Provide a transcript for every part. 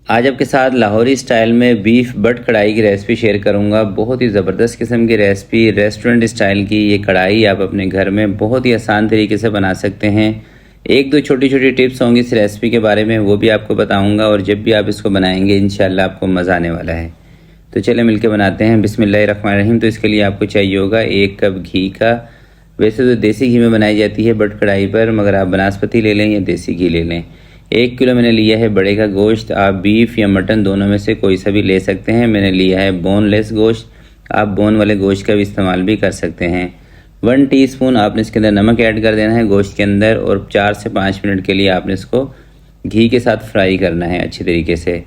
आज आपके साथ लाहौरी स्टाइल में बीफ बट कढ़ाई की रेसिपी शेयर करूंगा। बहुत ही ज़बरदस्त किस्म की रेसिपी, रेस्टोरेंट स्टाइल की ये कढ़ाई आप अपने घर में बहुत ही आसान तरीके से बना सकते हैं। एक दो छोटी छोटी टिप्स होंगी इस रेसिपी के बारे में, वो भी आपको बताऊंगा और जब भी आप इसको बनाएंगे इंशाल्लाह आपको मज़ा आने वाला है। तो चले मिलके बनाते हैं। बिस्मिल्लाहिर्रहमानिर्रहीम। तो इसके लिए आपको चाहिए होगा 1 कप घी का। वैसे तो देसी घी में बनाई जाती है बट कढ़ाई पर, मगर आप बनास्पति ले लें या देसी घी ले लें। 1 किलो मैंने लिया है बड़े का गोश्त। आप बीफ या मटन दोनों में से कोई सा भी ले सकते हैं। मैंने लिया है बोनलेस गोश्त, आप बोन वाले गोश्त का भी इस्तेमाल भी कर सकते हैं। 1 टीस्पून आपने इसके अंदर नमक ऐड कर देना है गोश्त के अंदर, और 4 से 5 मिनट के लिए आपने इसको घी के साथ फ्राई करना है अच्छी तरीके से।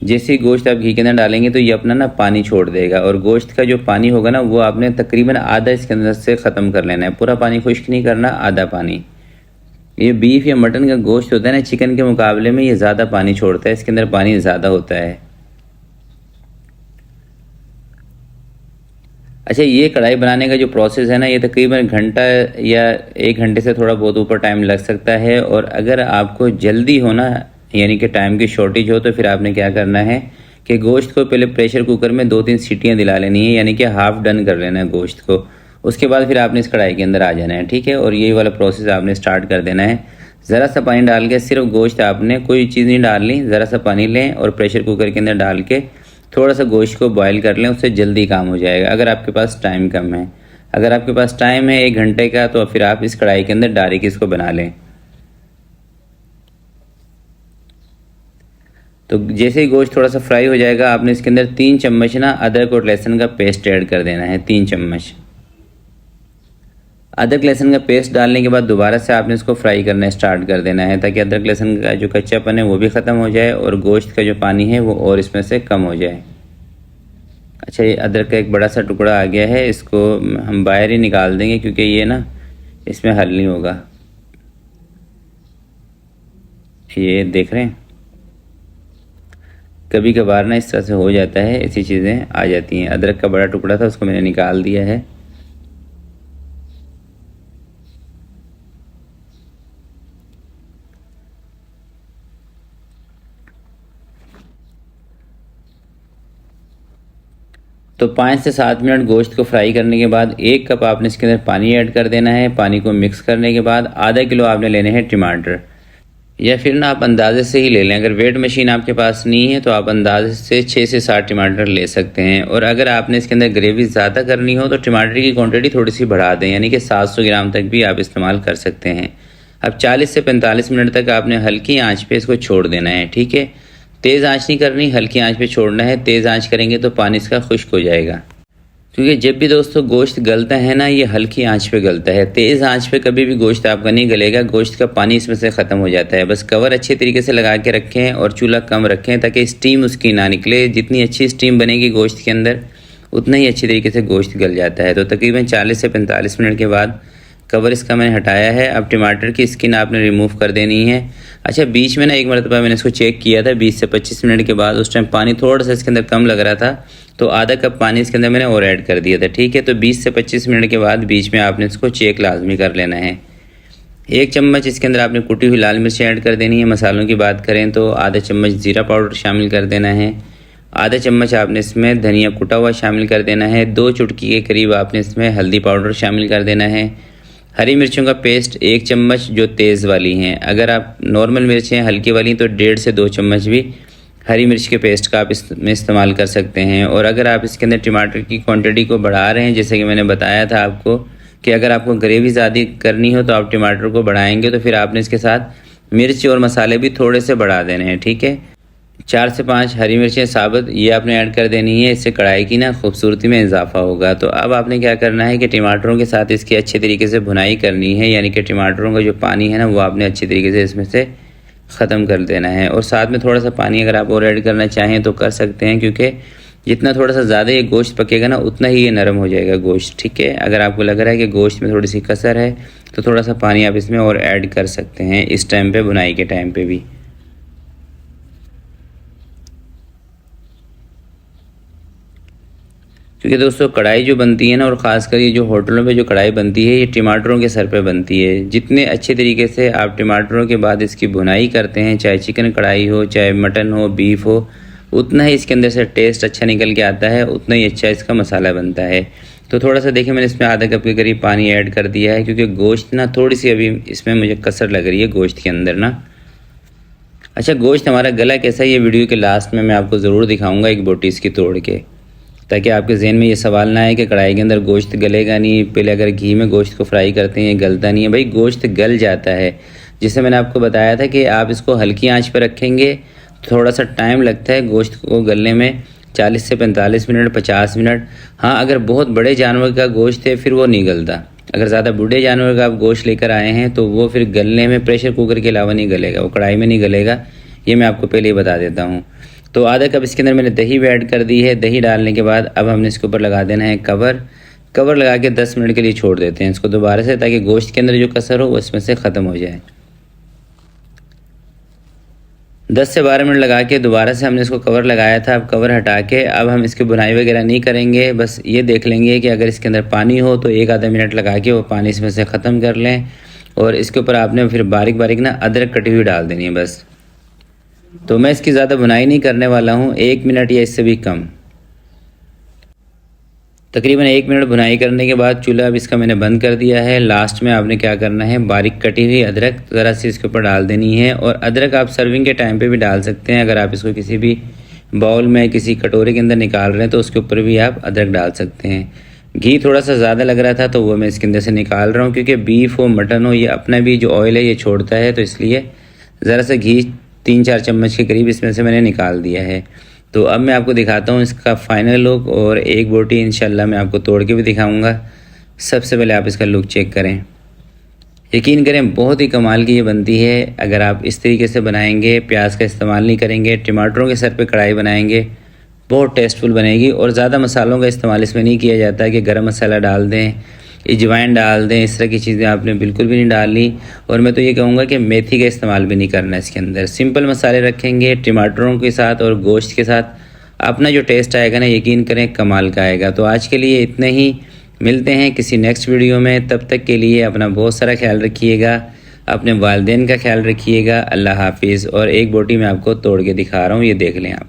जैसे ही गोश्त आप घी के अंदर डालेंगे तो ये अपना ना पानी छोड़ देगा, और गोश्त का जो पानी होगा ना वो आपने तकरीबन आधा इसके अंदर से ख़त्म कर लेना है। पूरा पानी खुश्क नहीं करना, आधा पानी। ये बीफ या मटन का गोश्त होता है ना, चिकन के मुकाबले में ये ज़्यादा पानी छोड़ता है, इसके अंदर पानी ज़्यादा होता है। अच्छा, ये कढ़ाई बनाने का जो प्रोसेस है ना, ये तकरीबन घंटा या 1 घंटे से थोड़ा बहुत ऊपर टाइम लग सकता है। और अगर आपको जल्दी हो ना, यानी कि टाइम की शॉर्टेज हो, तो फिर आपने क्या करना है कि गोश्त को पहले प्रेशर कुकर में 2-3 सीटियाँ दिला लेनी है, यानी कि हाफ़ डन कर लेना है गोश्त को। उसके बाद फिर आपने इस कढ़ाई के अंदर आ जाना है, ठीक है। और यही वाला प्रोसेस आपने स्टार्ट कर देना है। ज़रा सा पानी डाल के, सिर्फ गोश्त, आपने कोई चीज़ नहीं डालनी, ज़रा सा पानी लें और प्रेशर कुकर के अंदर डाल के थोड़ा सा गोश्त को बॉयल कर लें, उससे जल्दी काम हो जाएगा अगर आपके पास टाइम कम है। अगर आपके पास टाइम है 1 घंटे का, तो फिर आप इस कढ़ाई के अंदर डायरेक्ट इसको बना लें। तो जैसे ही गोश्त थोड़ा सा फ्राई हो जाएगा, आपने इसके अंदर 3 चम्मच ना अदरक और लहसुन का पेस्ट ऐड कर देना है। 3 चम्मच अदरक लहसुन का पेस्ट डालने के बाद दोबारा से आपने इसको फ्राई करना स्टार्ट कर देना है, ताकि अदरक लहसुन का जो कच्चापन है वो भी ख़त्म हो जाए और गोश्त का जो पानी है वो और इसमें से कम हो जाए। अच्छा, ये अदरक का एक बड़ा सा टुकड़ा आ गया है, इसको हम बाहर ही निकाल देंगे क्योंकि ये ना इसमें हल नहीं होगा। ये देख रहे हैं, कभी कभार ना इस तरह से हो जाता है, ऐसी चीज़ें आ जाती हैं। अदरक का बड़ा टुकड़ा था, उसको मैंने निकाल दिया है। तो 5 से 7 मिनट गोश्त को फ्राई करने के बाद 1 कप आपने इसके अंदर पानी ऐड कर देना है। पानी को मिक्स करने के बाद आधा किलो आपने लेने हैं टमाटर, या फिर ना आप अंदाजे से ही ले लें। अगर वेट मशीन आपके पास नहीं है तो आप अंदाजे से 6 से 7 टमाटर ले सकते हैं। और अगर आपने इसके अंदर ग्रेवी ज़्यादा करनी हो तो टमाटर की क्वांटिटी थोड़ी सी बढ़ा दें, यानी कि 700 ग्राम तक भी आप इस्तेमाल कर सकते हैं। अब 40 से 45 मिनट तक आपने हल्की आंच पे इसको छोड़ देना है, ठीक है। तेज़ आंच नहीं करनी, हल्की आंच पे छोड़ना है। तेज़ आंच करेंगे तो पानी इसका खुश्क हो जाएगा, क्योंकि जब भी दोस्तों गोश्त गलता है ना, ये हल्की आंच पे गलता है। तेज़ आंच पे कभी भी गोश्त आपका नहीं गलेगा, गोश्त का पानी इसमें से ख़त्म हो जाता है। बस कवर अच्छे तरीके से लगा के रखें और चूल्हा कम रखें, ताकि स्टीम उसकी ना निकले। जितनी अच्छी स्टीम बनेगी गोश्त के अंदर, उतना ही अच्छी तरीके से गोश्त गल जाता है। तो तकरीबन 40 से 45 मिनट के बाद कवर इसका मैंने हटाया है। अब टमाटर की स्किन आपने रिमूव कर देनी है। अच्छा, बीच में ना एक मरतबा मैंने इसको चेक किया था 20 से 25 मिनट के बाद, उस टाइम पानी थोड़ा सा इसके अंदर कम लग रहा था, तो आधा कप पानी इसके अंदर मैंने और ऐड कर दिया था, ठीक है। तो 20 से 25 मिनट के बाद बीच में आपने इसको चेक लाजमी कर लेना है। 1 चम्मच इसके अंदर आपने कुटी हुई लाल मिर्च ऐड कर देनी है। मसालों की बात करें तो आधा चम्मच ज़ीरा पाउडर शामिल कर देना है। आधा चम्मच आपने इसमें धनिया कुटा हुआ शामिल कर देना है। 2 चुटकी के करीब आपने इसमें हल्दी पाउडर शामिल कर देना है। हरी मिर्चों का पेस्ट 1 चम्मच, जो तेज़ वाली हैं। अगर आप नॉर्मल मिर्चें हल्की वाली तो 1.5 से 2 चम्मच भी हरी मिर्च के पेस्ट का आप इसमें इस्तेमाल कर सकते हैं। और अगर आप इसके अंदर टमाटर की क्वांटिटी को बढ़ा रहे हैं, जैसे कि मैंने बताया था आपको कि अगर आपको ग्रेवी ज़्यादा करनी हो तो आप टमाटर को बढ़ाएंगे, तो फिर आपने इसके साथ मिर्च और मसाले भी थोड़े से बढ़ा देने हैं, ठीक है। 4 से 5 हरी मिर्चें साबुत ये आपने ऐड कर देनी है, इससे कढ़ाई की ना खूबसूरती में इजाफा होगा। तो अब आपने क्या करना है कि टमाटरों के साथ इसकी अच्छे तरीके से भुनाई करनी है, यानी कि टमाटरों का जो पानी है ना वो आपने अच्छे तरीके से इसमें से ख़त्म कर देना है। और साथ में थोड़ा सा पानी अगर आप और ऐड करना चाहें तो कर सकते हैं, क्योंकि जितना थोड़ा सा ज़्यादा ये गोश्त पकेगा ना उतना ही ये नरम हो जाएगा गोश्त, ठीक है। अगर आपको लग रहा है कि गोश्त में थोड़ी सी कसर है तो थोड़ा सा पानी आप इसमें और ऐड कर सकते हैं इस टाइम पे, भुनाई के टाइम पे भी। क्योंकि दोस्तों कढ़ाई जो बनती है ना, और ख़ासकर ये जो होटलों पे जो कढ़ाई बनती है, ये टमाटरों के सर पे बनती है। जितने अच्छे तरीके से आप टमाटरों के बाद इसकी भुनाई करते हैं, चाहे चिकन कढ़ाई हो, चाहे मटन हो, बीफ हो, उतना ही इसके अंदर से टेस्ट अच्छा निकल के आता है, उतना ही अच्छा इसका मसाला बनता है। तो थोड़ा सा देखिए, मैंने इसमें आधा कप के करीब पानी ऐड कर दिया है, क्योंकि गोश्त ना थोड़ी सी अभी इसमें मुझे कसर लग रही है गोश्त के अंदर ना। अच्छा, गोश्त हमारा गला कैसा है, ये वीडियो के लास्ट में मैं आपको ज़रूर दिखाऊंगा एक बोटी इसकी तोड़ के, ताकि आपके जहन में ये सवाल ना आए कि कढ़ाई के अंदर गोश्त गलेगा नहीं। पहले अगर घी में गोश्त को फ्राई करते हैं, ये गलता नहीं है भाई, गोश्त गल जाता है। जिससे मैंने आपको बताया था कि आप इसको हल्की आंच पर रखेंगे, थोड़ा सा टाइम लगता है गोश्त को गलने में, 40 से 45 मिनट, 50 मिनट। हाँ, अगर बहुत बड़े जानवर का गोश्त है फिर वो नहीं गलता। अगर ज़्यादा बूढ़े जानवर का आप गोश्त लेकर आए हैं तो वो फिर गलने में प्रेशर कुकर के अलावा नहीं गलेगा, वो कढ़ाई में नहीं गलेगा, ये मैं आपको पहले ही बता देता हूँ। तो आधा कप इसके अंदर मैंने दही भी ऐड कर दी है। दही डालने के बाद अब हमने इसके ऊपर लगा देना है कवर लगा के 10 मिनट के लिए छोड़ देते हैं इसको दोबारा से, ताकि गोश्त के अंदर जो कसर हो वो इसमें से ख़त्म हो जाए। 10 से 12 मिनट लगा के दोबारा से हमने इसको कवर लगाया था। अब कवर हटा के अब हम इसकी बुनाई वगैरह नहीं करेंगे, बस ये देख लेंगे कि अगर इसके अंदर पानी हो तो एक आधा मिनट लगा के वो पानी इसमें से ख़त्म कर लें। और इसके ऊपर आपने फिर बारीक बारीक ना अदरक कटी हुई डाल देनी है बस। तो मैं इसकी ज़्यादा बुनाई नहीं करने वाला हूँ, 1 मिनट या इससे भी कम। तकरीबन 1 मिनट बुनाई करने के बाद चूल्हा अब इसका मैंने बंद कर दिया है। लास्ट में आपने क्या करना है, बारीक कटी हुई अदरक ज़रा सी इसके ऊपर डाल देनी है। और अदरक आप सर्विंग के टाइम पे भी डाल सकते हैं। अगर आप इसको किसी भी बाउल में, किसी कटोरे के अंदर निकाल रहे हैं तो उसके ऊपर भी आप अदरक डाल सकते हैं। घी थोड़ा सा ज़्यादा लग रहा था तो वो मैं इसके अंदर से निकाल रहा हूँ, क्योंकि बीफ हो, मटन हो, ये अपना भी जो ऑयल है ये छोड़ता है, तो इसलिए ज़रा सा घी 3-4 चम्मच के करीब इसमें से मैंने निकाल दिया है। तो अब मैं आपको दिखाता हूँ इसका फाइनल लुक, और एक बोटी इंशाल्लाह मैं आपको तोड़ के भी दिखाऊंगा। सबसे पहले आप इसका लुक चेक करें, यकीन करें बहुत ही कमाल की ये बनती है। अगर आप इस तरीके से बनाएंगे, प्याज का इस्तेमाल नहीं करेंगे, टमाटरों के सर पे कढ़ाई बनाएंगे, बहुत टेस्टफुल बनेगी। और ज़्यादा मसालों का इस्तेमाल इसमें नहीं किया जाता है कि गरम मसाला डाल दें, अजवाइन डाल दें, इस तरह की चीज़ें आपने बिल्कुल भी नहीं डालनी। और मैं तो ये कहूँगा कि मेथी का इस्तेमाल भी नहीं करना इसके अंदर। सिंपल मसाले रखेंगे टमाटरों के साथ और गोश्त के साथ, अपना जो टेस्ट आएगा ना, यकीन करें कमाल का आएगा। तो आज के लिए इतने ही, मिलते हैं किसी नेक्स्ट वीडियो में। तब तक के लिए अपना बहुत सारा ख्याल रखिएगा, अपने वालिदैन का ख्याल रखिएगा। अल्लाह हाफिज़। और एक बोटी मैं आपको तोड़ के दिखा रहा हूँ, ये देख लें आप।